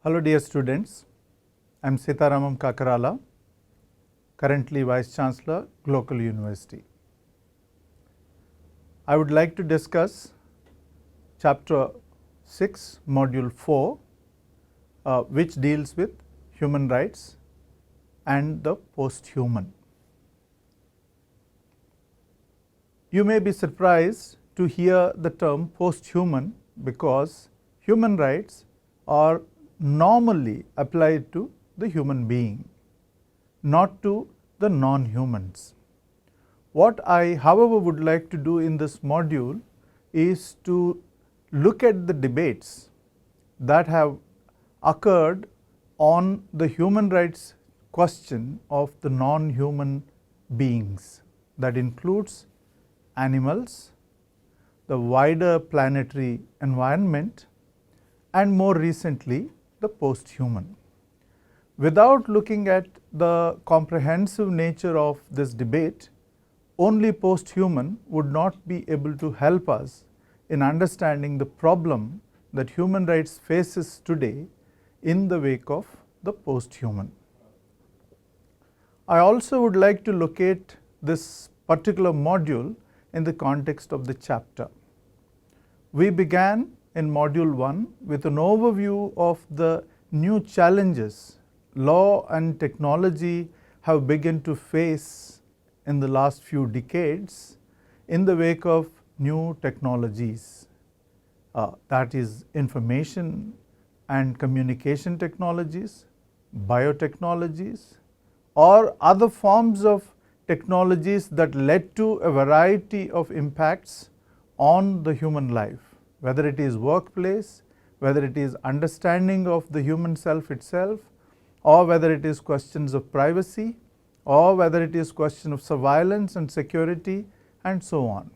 Hello dear students, I am Sitaram Kakarala, currently Vice Chancellor, Global University. I would like to discuss chapter 6, module 4, which deals with human rights and the post-human. You may be surprised to hear the term post-human because human rights are normally applied to the human being, not to the non-humans. What I, however, would like to do in this module is to look at the debates that have occurred on the human rights question of the non-human beings. That includes animals, the wider planetary environment, and more recently, the post-human. Without looking at the comprehensive nature of this debate, only post-human would not be able to help us in understanding the problem that human rights faces today in the wake of the post-human. I also would like to locate this particular module in the context of the chapter. We began in module 1 with an overview of the new challenges law and technology have begun to face in the last few decades in the wake of new technologies, that is information and communication technologies, biotechnologies, or other forms of technologies that led to a variety of impacts on the human life, whether it is workplace, whether it is understanding of the human self itself, or whether it is questions of privacy, or whether it is question of surveillance and security, and so on.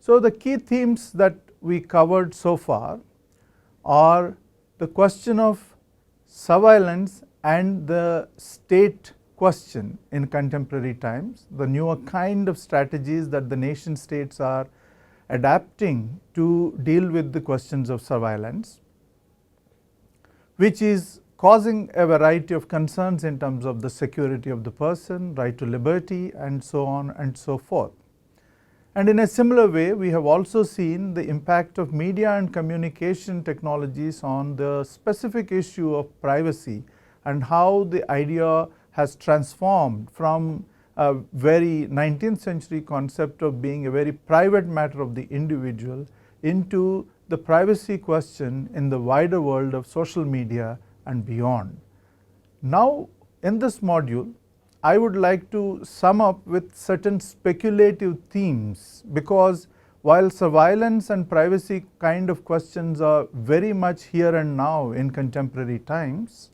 So the key themes that we covered so far are the question of surveillance and the state question in contemporary times, the newer kind of strategies that the nation states are adapting to deal with the questions of surveillance, which is causing a variety of concerns in terms of the security of the person, right to liberty, and so on and so forth. And in a similar way, we have also seen the impact of media and communication technologies on the specific issue of privacy and how the idea has transformed from a very 19th century concept of being a very private matter of the individual into the privacy question in the wider world of social media and beyond. Now, in this module, I would like to sum up with certain speculative themes, because while surveillance and privacy kind of questions are very much here and now in contemporary times,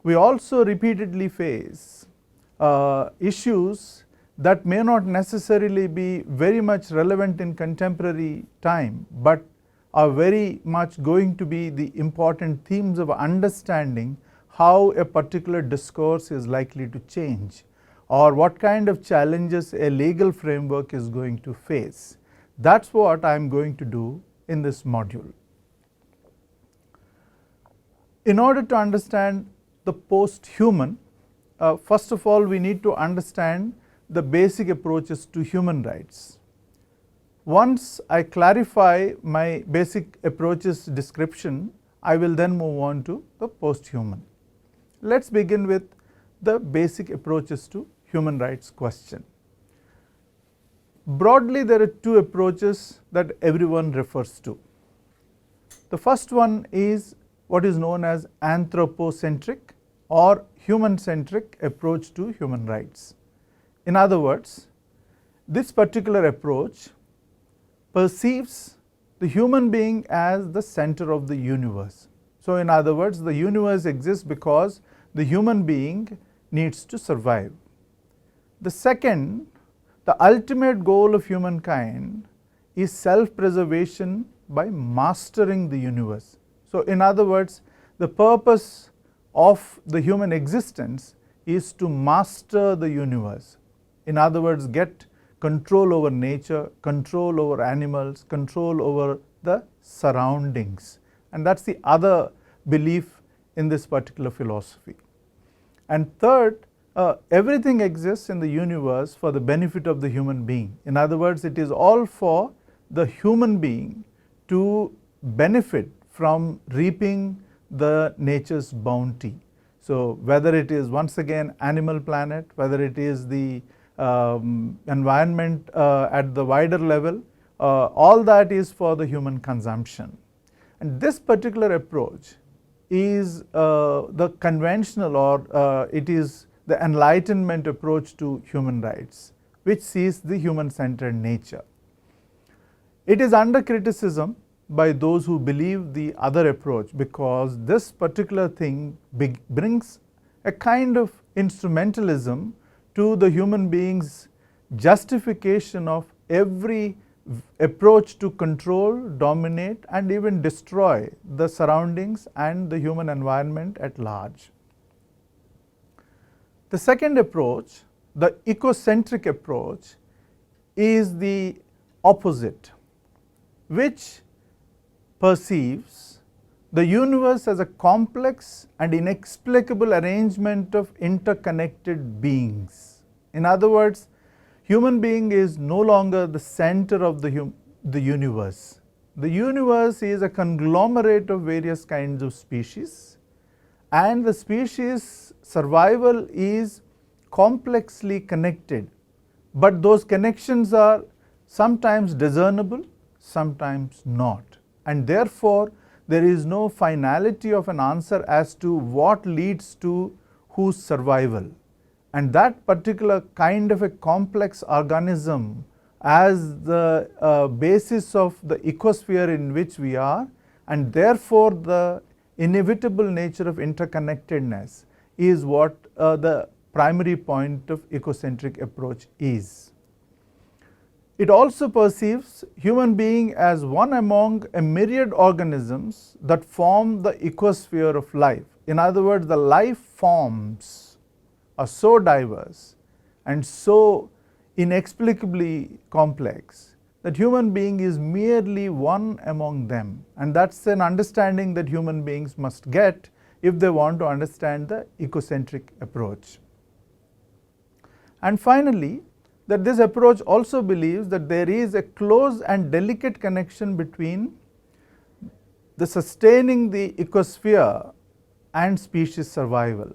we also repeatedly face issues that may not necessarily be very much relevant in contemporary time, but are very much going to be the important themes of understanding how a particular discourse is likely to change, or what kind of challenges a legal framework is going to face. That's what I am going to do in this module. In order to understand the post-human, first of all, we need to understand the basic approaches to human rights. Once I clarify my basic approaches description, I will then move on to the post-human. Let's begin with the basic approaches to human rights question. Broadly, there are two approaches that everyone refers to. The first one is what is known as anthropocentric or human-centric approach to human rights. In other words, this particular approach perceives the human being as the center of the universe. So in other words, the universe exists because the human being needs to survive. The second, the ultimate goal of humankind is self-preservation by mastering the universe. So in other words, the purpose of the human existence is to master the universe. In other words, get control over nature, control over animals, control over the surroundings. And that's the other belief in this particular philosophy. And third, everything exists in the universe for the benefit of the human being. In other words, it is all for the human being to benefit from reaping the nature's bounty. So whether it is once again animal planet, whether it is the environment at the wider level, all that is for the human consumption. And this particular approach is the conventional, or it is the Enlightenment approach to human rights, which sees the human-centered nature. It is under criticism by those who believe the other approach, because this particular thing brings a kind of instrumentalism to the human being's justification of every approach to control, dominate, and even destroy the surroundings and the human environment at large. The second approach, the ecocentric approach, is the opposite, which perceives the universe as a complex and inexplicable arrangement of interconnected beings. In other words, human being is no longer the center of the universe. The universe is a conglomerate of various kinds of species, and the species survival is complexly connected, but those connections are sometimes discernible, sometimes not, and therefore there is no finality of an answer as to what leads to whose survival. And that particular kind of a complex organism as the basis of the ecosphere in which we are, and therefore the inevitable nature of interconnectedness, is what the primary point of ecocentric approach is. It also perceives human being as one among a myriad organisms that form the ecosphere of life. In other words, the life forms are so diverse and so inexplicably complex that human being is merely one among them, and that's an understanding that human beings must get if they want to understand the ecocentric approach. And finally, that this approach also believes that there is a close and delicate connection between the sustaining the ecosphere and species survival.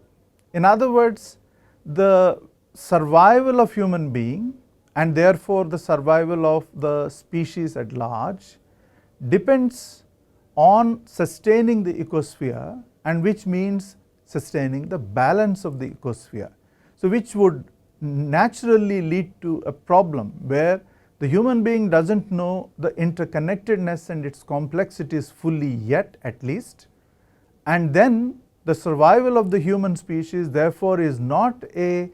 In other words, the survival of human being and therefore the survival of the species at large depends on sustaining the ecosphere, and which means sustaining the balance of the ecosphere. So which would naturally lead to a problem where the human being doesn't know the interconnectedness and its complexities fully yet, at least, and then the survival of the human species therefore is not an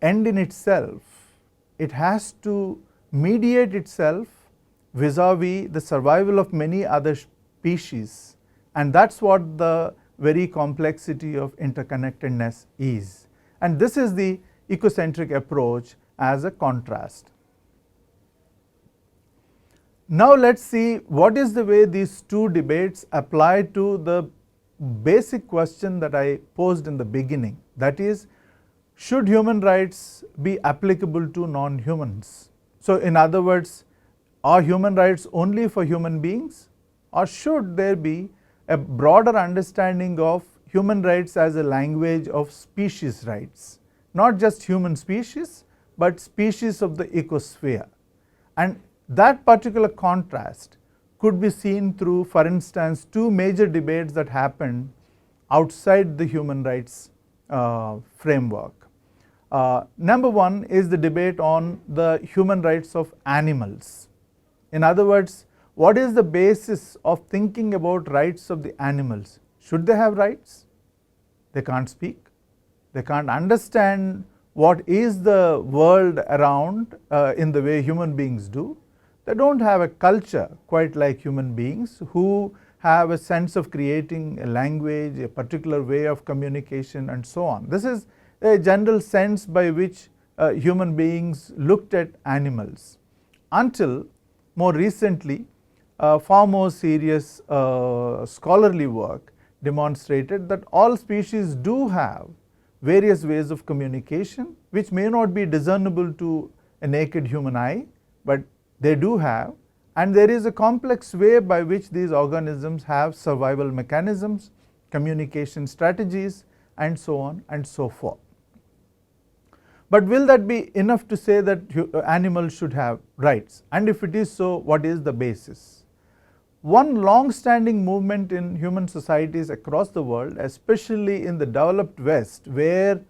end in itself. It has to mediate itself vis-a-vis the survival of many other species, and that's what the very complexity of interconnectedness is. And this is the ecocentric approach as a contrast. Now let's see what is the way these two debates apply to the basic question that I posed in the beginning, that is, should human rights be applicable to non-humans? So in other words, are human rights only for human beings, or should there be a broader understanding of human rights as a language of species rights? Not just human species, but species of the ecosphere. And that particular contrast could be seen through, for instance, two major debates that happened outside the human rights framework. Number one is the debate on the human rights of animals. In other words, what is the basis of thinking about rights of the animals? Should they have rights? They can't speak. They can't understand what is the world around in the way human beings do. They don't have a culture quite like human beings who have a sense of creating a language, a particular way of communication, and so on. This is a general sense by which human beings looked at animals, until more recently far more serious scholarly work demonstrated that all species do have various ways of communication which may not be discernible to a naked human eye, but they do have, and there is a complex way by which these organisms have survival mechanisms, communication strategies, and so on and so forth. But will that be enough to say that animals should have rights? And if it is so, what is the basis? One long-standing movement in human societies across the world, especially in the developed West, where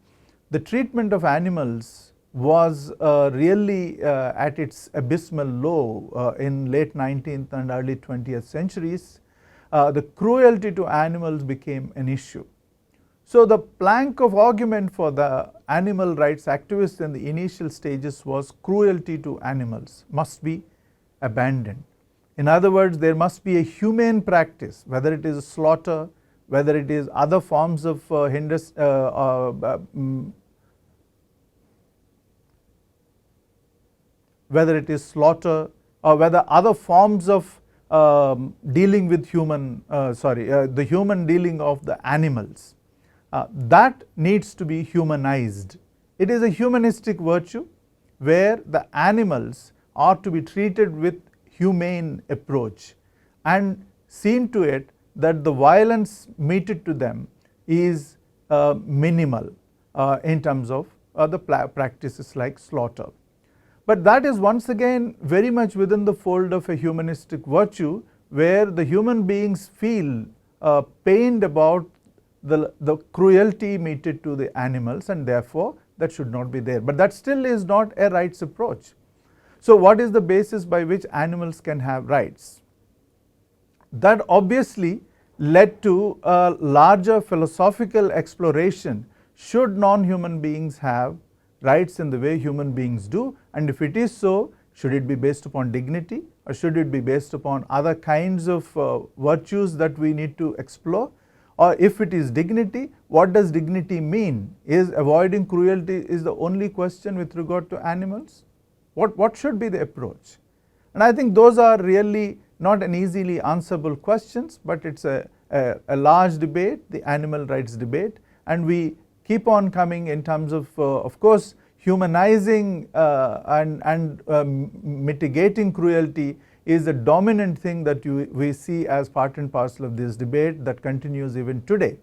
the treatment of animals was really at its abysmal low in late 19th and early 20th centuries, the cruelty to animals became an issue. So the plank of argument for the animal rights activists in the initial stages was cruelty to animals must be abandoned. In other words, there must be a humane practice, whether it is slaughter, whether it is other forms of whether it is slaughter or whether other forms of dealing with the human dealing of the animals, that needs to be humanized. It is a humanistic virtue where the animals are to be treated with humane approach and seen to it that the violence meted to them is minimal in terms of the practices like slaughter. But that is once again very much within the fold of a humanistic virtue where the human beings feel pained about the cruelty meted to the animals, and therefore that should not be there. But that still is not a rights approach. So what is the basis by which animals can have rights? That obviously led to a larger philosophical exploration. Should non-human beings have rights in the way human beings do, and if it is so, should it be based upon dignity or should it be based upon other kinds of virtues that we need to explore? Or if it is dignity, what does dignity mean? Is avoiding cruelty is the only question with regard to animals? What should be the approach? And I think those are really not an easily answerable questions, but it's a large debate, the animal rights debate, and we keep on coming in terms of course, humanizing and mitigating cruelty is the dominant thing that we see as part and parcel of this debate that continues even today.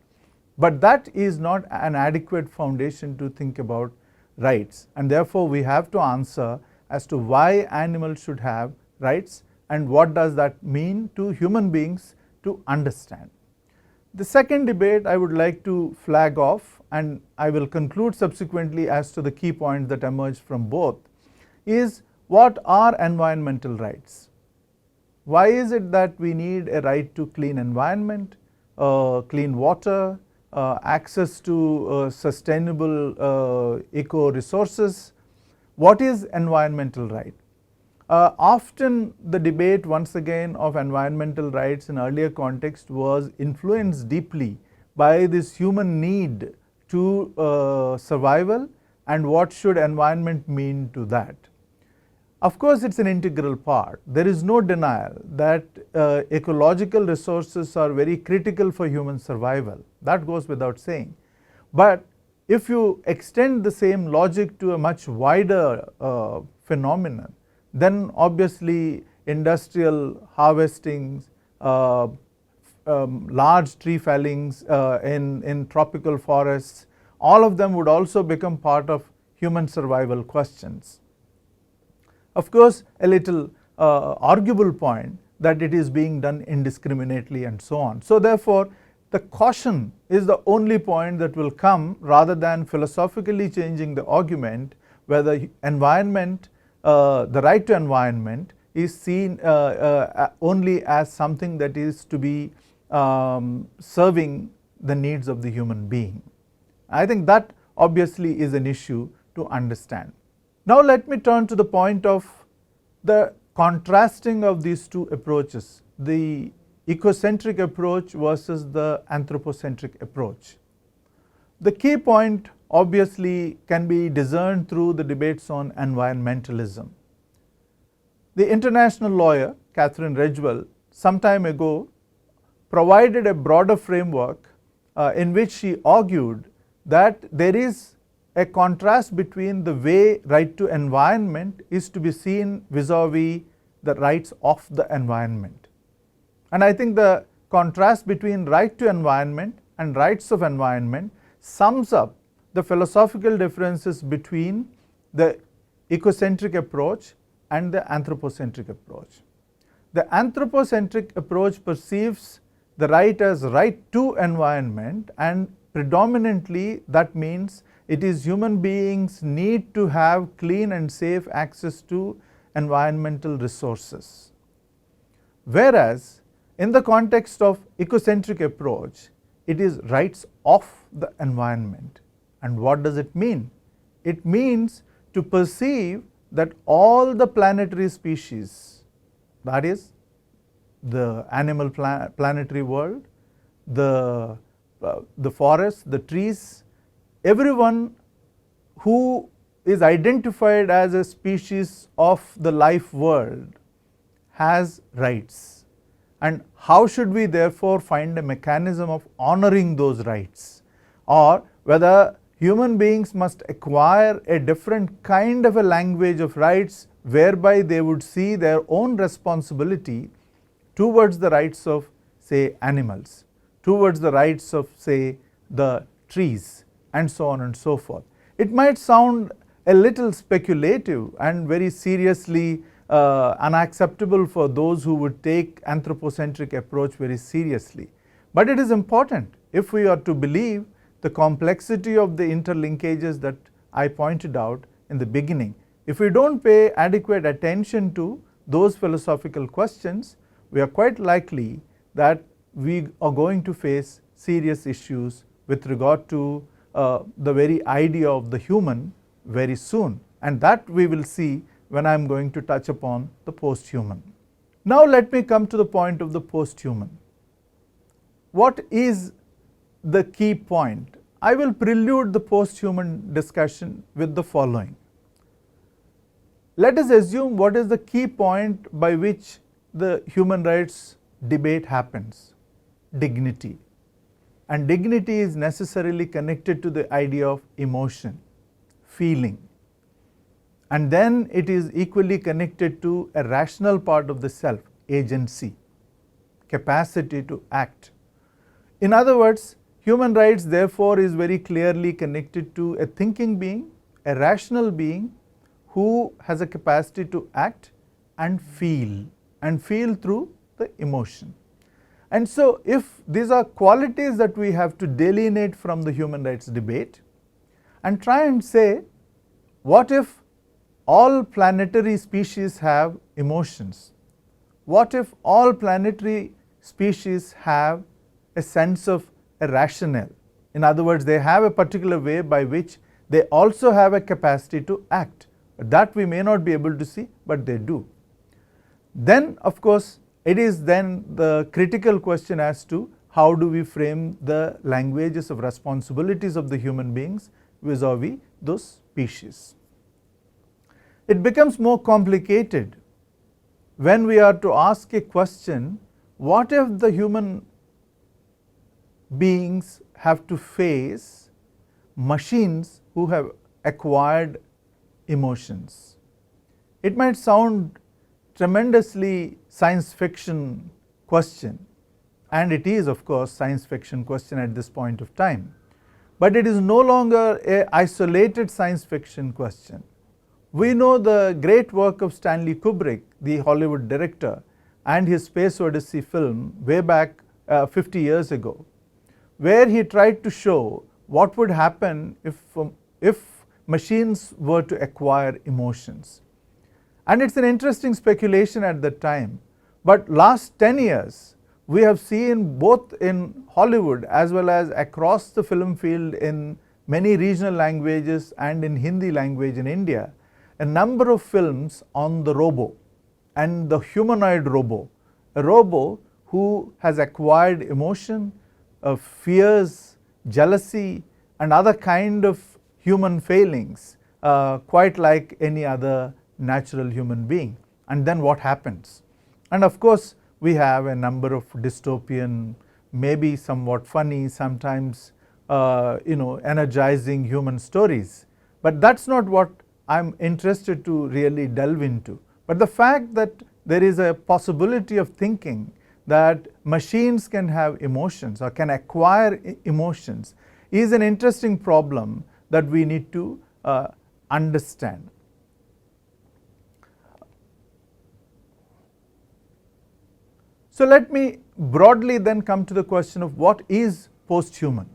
But that is not an adequate foundation to think about rights, and therefore we have to answer as to why animals should have rights and what does that mean to human beings to understand. The second debate I would like to flag off, and I will conclude subsequently as to the key points that emerge from both, is what are environmental rights? Why is it that we need a right to clean environment, clean water, access to sustainable eco resources? What is environmental right? Often the debate once again of environmental rights in earlier context was influenced deeply by this human need to survival and what should environment mean to that. Of course, it's an integral part. There is no denial that ecological resources are very critical for human survival. That goes without saying. But if you extend the same logic to a much wider phenomenon, then obviously industrial harvestings, large tree fellings in tropical forests, all of them would also become part of human survival questions. Of course, a little arguable point that it is being done indiscriminately and so on. So therefore, the caution is the only point that will come rather than philosophically changing the argument whether environment, the right to environment is seen only as something that is to be serving the needs of the human being. I think that obviously is an issue to understand. Now let me turn to the point of the contrasting of these two approaches, the ecocentric approach versus the anthropocentric approach. The key point obviously can be discerned through the debates on environmentalism. The international lawyer Catherine Ridgwell some time ago provided a broader framework in which she argued that there is a contrast between the way right to environment is to be seen vis-a-vis the rights of the environment. And I think the contrast between right to environment and rights of environment sums up the philosophical differences between the ecocentric approach and the anthropocentric approach. The anthropocentric approach perceives the right as right to environment, and predominantly that means it is human beings need to have clean and safe access to environmental resources. Whereas in the context of ecocentric approach, it is rights of the environment. And what does it mean? It means to perceive that all the planetary species, that is the animal planetary world, the forests, the trees, everyone who is identified as a species of the life world has rights. And how should we therefore find a mechanism of honoring those rights, or whether human beings must acquire a different kind of a language of rights whereby they would see their own responsibility towards the rights of, say, animals, towards the rights of, say, the trees, and so on and so forth. It might sound a little speculative and very seriously unacceptable for those who would take anthropocentric approach very seriously. But it is important if we are to believe the complexity of the interlinkages that I pointed out in the beginning. If we don't pay adequate attention to those philosophical questions, we are quite likely that we are going to face serious issues with regard to the very idea of the human very soon, and that we will see when I am going to touch upon the posthuman. Now let me come to the point of the posthuman. What is the key point? I will prelude the posthuman discussion with the following. Let us assume what is the key point by which the human rights debate happens: dignity. And dignity is necessarily connected to the idea of emotion, feeling. And then it is equally connected to a rational part of the self, agency, capacity to act. In other words, human rights therefore is very clearly connected to a thinking being, a rational being who has a capacity to act and feel through the emotion. And so if these are qualities that we have to delineate from the human rights debate and try and say, what if all planetary species have emotions? What if all planetary species have a sense of a rationale? In other words, they have a particular way by which they also have a capacity to act. That we may not be able to see, but they do. Then of course it is then the critical question as to how do we frame the languages of responsibilities of the human beings vis-a-vis those species. It becomes more complicated when we are to ask a question: what if the human beings have to face machines who have acquired emotions? It might sound tremendously science fiction question, and it is of course science fiction question at this point of time, but it is no longer an isolated science fiction question. We know the great work of Stanley Kubrick, the Hollywood director, and his Space Odyssey film way back 50 years ago, where he tried to show what would happen if machines were to acquire emotions. And it's an interesting speculation at that time, but last 10 years we have seen, both in Hollywood as well as across the film field in many regional languages and in Hindi language in India, a number of films on the robo and the humanoid robo, a robo who has acquired emotion, fears, jealousy and other kind of human failings, quite like any other natural human being. And then what happens? And of course we have a number of dystopian, maybe somewhat funny, sometimes energizing human stories. But that's not what I'm interested to really delve into. But the fact that there is a possibility of thinking that machines can have emotions or can acquire emotions is an interesting problem that we need to understand. So let me broadly then come to the question of what is posthuman.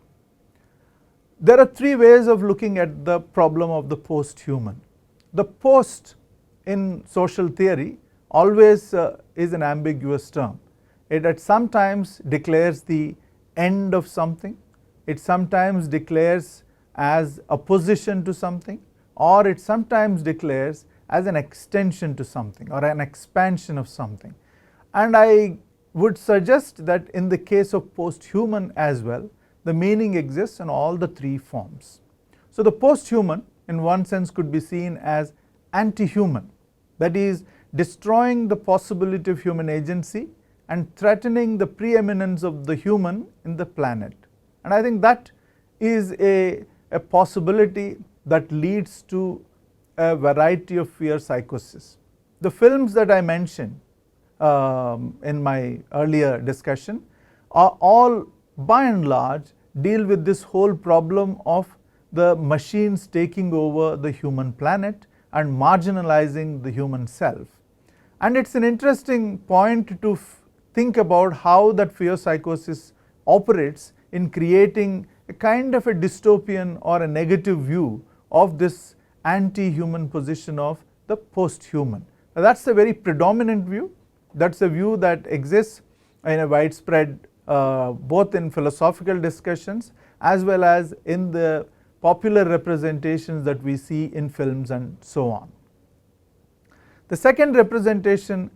There are three ways of looking at the problem of the posthuman. The post in social theory always is an ambiguous term. It at sometimes declares the end of something, it sometimes declares as opposition to something, or it sometimes declares as an extension to something or an expansion of something. And I would suggest that in the case of posthuman as well, the meaning exists in all the three forms. So the posthuman in one sense could be seen as anti-human, that is destroying the possibility of human agency and threatening the preeminence of the human in the planet. And I think that is a possibility that leads to a variety of fear psychosis. The films that I mentioned in my earlier discussion are all by and large deal with this whole problem of the machines taking over the human planet and marginalizing the human self. And it's an interesting point to think about how that fear psychosis operates in creating a kind of a dystopian or a negative view of this anti-human position of the posthuman. Now that's a very predominant view. That's a view that exists in a widespread both in philosophical discussions as well as in the popular representations that we see in films and so on. The second representation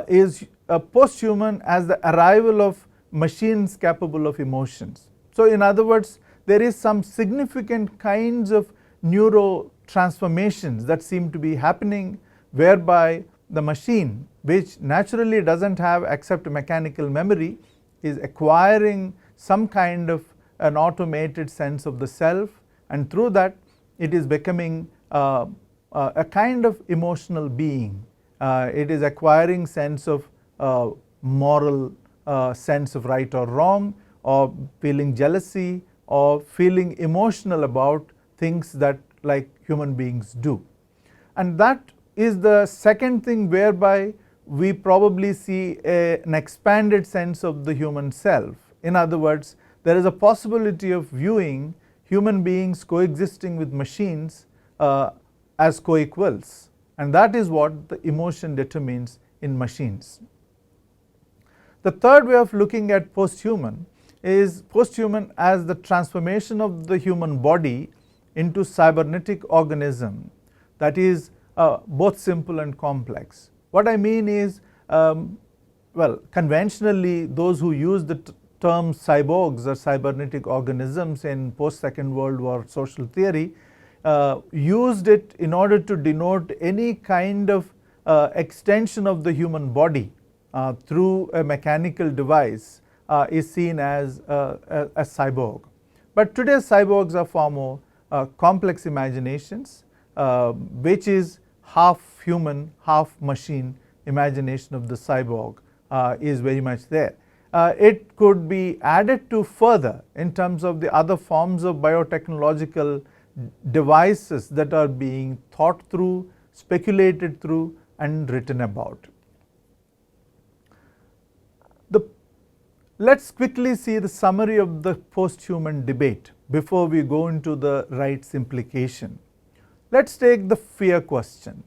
is posthuman as the arrival of machines capable of emotions. So in other words, there is some significant kinds of neurotransformations that seem to be happening whereby the machine, which naturally doesn't have except mechanical memory, is acquiring some kind of an automated sense of the self, and through that it is becoming a kind of emotional being. It is acquiring sense of moral sense of right or wrong, or feeling jealousy, or feeling emotional about things that like human beings do. And that is the second thing whereby we probably see an expanded sense of the human self. In other words, there is a possibility of viewing human beings coexisting with machines as co-equals, and that is what the emotion determines in machines. The third way of looking at posthuman is posthuman as the transformation of the human body into cybernetic organism that is both simple and complex. What I mean is, well, conventionally those who use the term cyborgs or cybernetic organisms in post-Second World War social theory used it in order to denote any kind of extension of the human body through a mechanical device is seen as a cyborg. But today's cyborgs are far more complex imaginations, which is half human, half machine imagination of the cyborg is very much there. It could be added to further in terms of the other forms of biotechnological devices that are being thought through, speculated through, and written about. Let's quickly see the summary of the posthuman debate before we go into the rights implication. Let's take the fear question.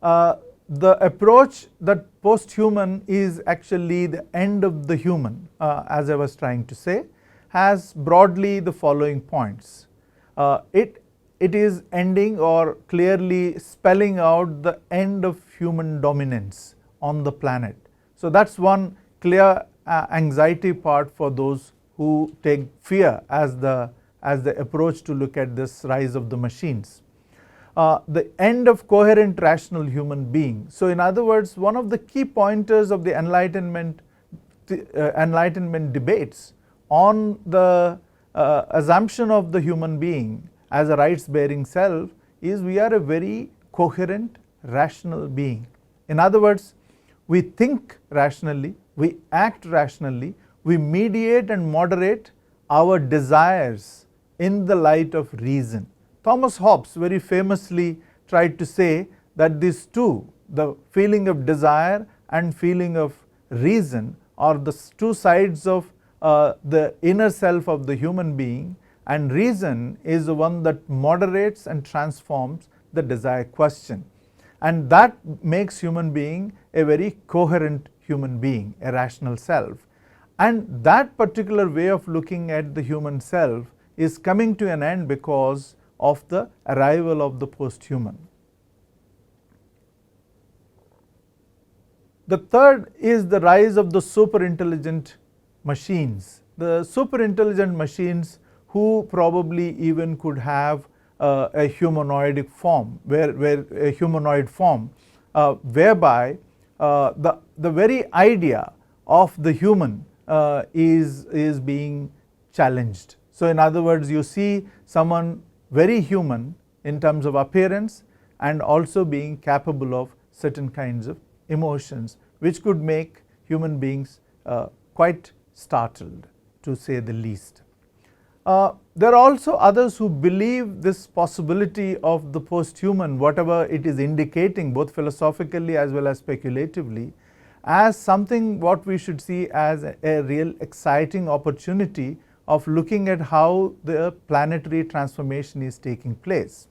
The approach that posthuman is actually the end of the human, as I was trying to say, has broadly the following points. It is ending or clearly spelling out the end of human dominance on the planet. So that's one clear anxiety part for those who take fear as the approach to look at this rise of the machines. the end of coherent rational human being. So in other words, one of the key pointers of the Enlightenment debates on the assumption of the human being as a rights bearing self is we are a very coherent rational being. In other words, we think rationally, we act rationally, we mediate and moderate our desires in the light of reason. Thomas Hobbes very famously tried to say that these two, the feeling of desire and feeling of reason, are the two sides of the inner self of the human being, and reason is the one that moderates and transforms the desire question. And that makes human being a very coherent human being, a rational self. And that particular way of looking at the human self is coming to an end because of the arrival of the posthuman. The third is the rise of the superintelligent machines. The superintelligent machines who probably even could have a humanoid form, whereby the very idea of the human is being challenged. So in other words, you see someone very human in terms of appearance and also being capable of certain kinds of emotions, which could make human beings quite startled, to say the least. There are also others who believe this possibility of the posthuman, whatever it is indicating, both philosophically as well as speculatively, as something what we should see as a real exciting opportunity of looking at how the planetary transformation is taking place.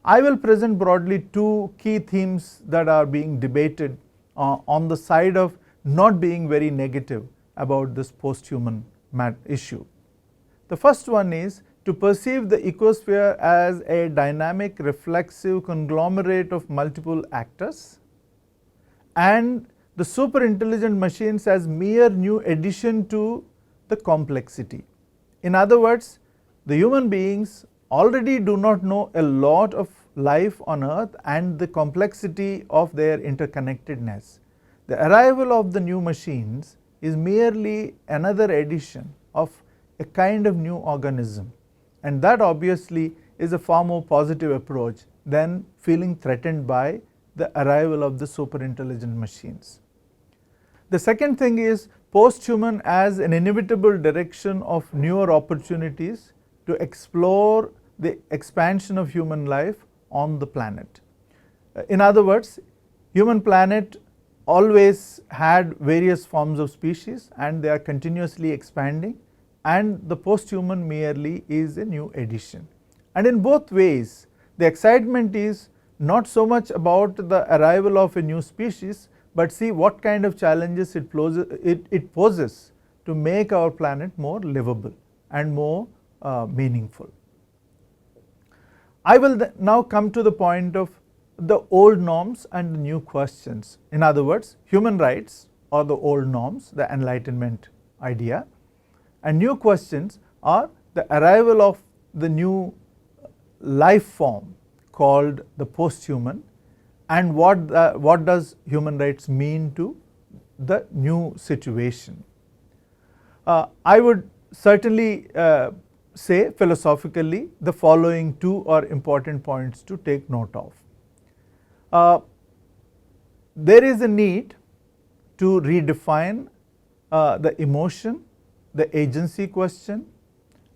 I will present broadly two key themes that are being debated on the side of not being very negative about this posthuman issue. The first one is to perceive the ecosphere as a dynamic, reflexive conglomerate of multiple actors, and the superintelligent machines as mere new addition to the complexity. In other words, the human beings already do not know a lot of life on earth and the complexity of their interconnectedness. The arrival of the new machines is merely another addition of a kind of new organism, and that obviously is a far more positive approach than feeling threatened by the arrival of the superintelligent machines. The second thing is posthuman as an inevitable direction of newer opportunities to explore the expansion of human life on the planet. In other words, human planet always had various forms of species and they are continuously expanding, and the posthuman merely is a new addition. And in both ways, the excitement is not so much about the arrival of a new species, but see what kind of challenges it poses to make our planet more livable and more meaningful. I will now come to the point of the old norms and the new questions. In other words, human rights or the old norms, the Enlightenment idea, and new questions are the arrival of the new life form called the posthuman, and what does human rights mean to the new situation. I would certainly say philosophically the following two are important points to take note of. There is a need to redefine the emotion, the agency question,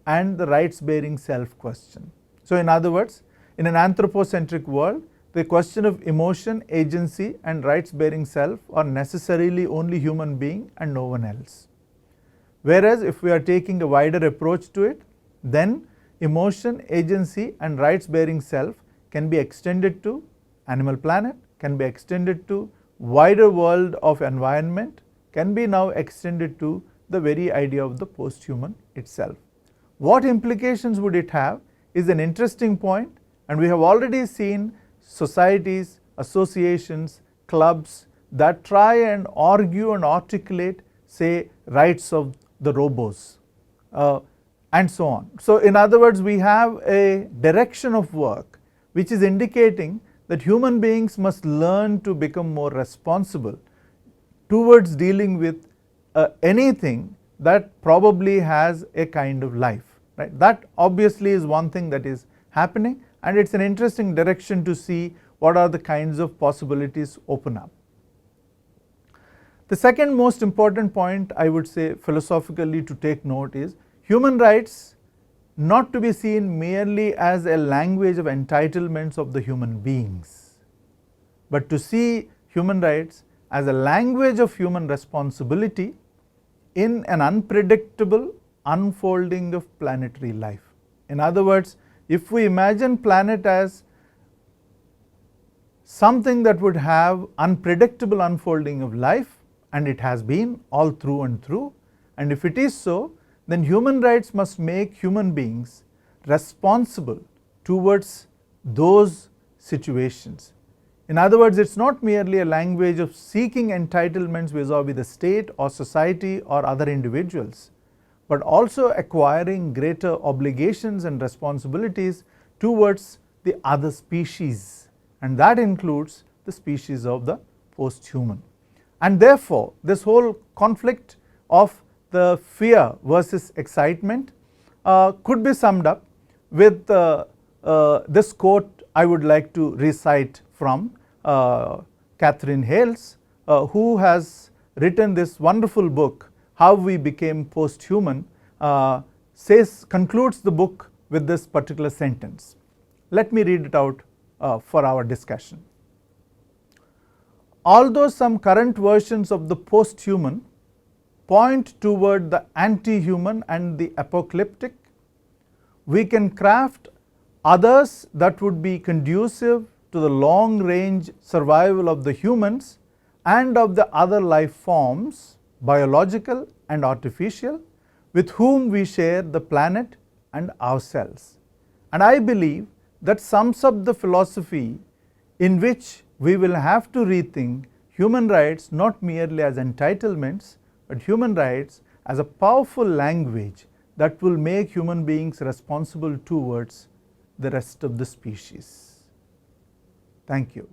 and the rights bearing self question. So in other words, in an anthropocentric world, the question of emotion, agency, and rights bearing self are necessarily only human being and no one else. Whereas if we are taking a wider approach to it, then emotion, agency, and rights bearing self can be extended to animal planet, can be extended to wider world of environment, can be now extended to the very idea of the posthuman itself. What implications would it have is an interesting point, and we have already seen societies, associations, clubs that try and argue and articulate, say, rights of the robos and so on. So in other words, we have a direction of work which is indicating that human beings must learn to become more responsible towards dealing with anything that probably has a kind of life, right. That obviously is one thing that is happening, and it's an interesting direction to see what are the kinds of possibilities open up. The second most important point I would say philosophically to take note is human rights not to be seen merely as a language of entitlements of the human beings, but to see human rights as a language of human responsibility in an unpredictable unfolding of planetary life. In other words, if we imagine planet as something that would have unpredictable unfolding of life, and it has been all through and through, and if it is so, then human rights must make human beings responsible towards those situations. In other words, it is not merely a language of seeking entitlements vis-a-vis the state or society or other individuals, but also acquiring greater obligations and responsibilities towards the other species, and that includes the species of the post-human. And therefore, this whole conflict of the fear versus excitement could be summed up with this quote I would like to recite from Catherine Hales, who has written this wonderful book, How We Became Posthuman, concludes the book with this particular sentence. Let me read it out for our discussion. Although some current versions of the post-human point toward the anti-human and the apocalyptic, we can craft others that would be conducive to the long-range survival of the humans and of the other life forms, biological and artificial, with whom we share the planet and ourselves. And I believe that sums up the philosophy in which we will have to rethink human rights not merely as entitlements, but human rights as a powerful language that will make human beings responsible towards the rest of the species. Thank you.